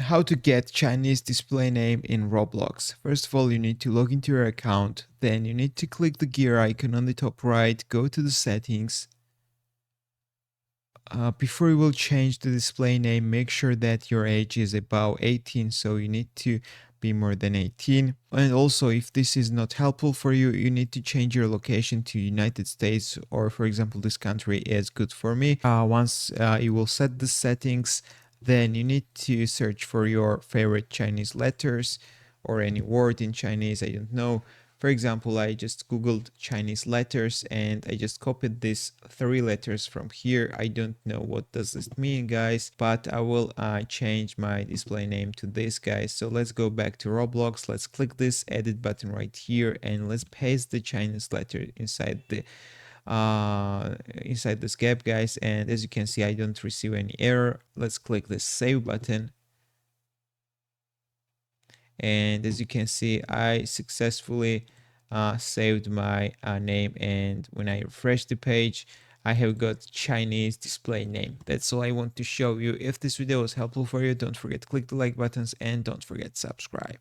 How to get Chinese display name in Roblox. First of all, you need to log into your account. Then you need to click the gear icon on the top right, go to the settings. Before you will change the display name, make sure that your age is above 18, so you need to be more than 18. And also, if this is not helpful for you, you need to change your location to United States, or for example, this country is good for me. Once you will set the settings, then you need to search for your favorite Chinese letters or any word in Chinese, I don't know. For example, I just googled Chinese letters and I just copied these 3 letters from here. I don't know what does this mean, guys, but I will change my display name to this, guys. So let's go back to Roblox. Let's click this edit button right here and let's paste the Chinese letter inside this gap, guys. And as you can see, I don't receive any error. Let's click the save button. And as you can see, I successfully saved my name, and when I refresh the page, I have got Chinese display name. That's all I want to show you. If this video was helpful for you, don't forget to click the like buttons and don't forget to subscribe.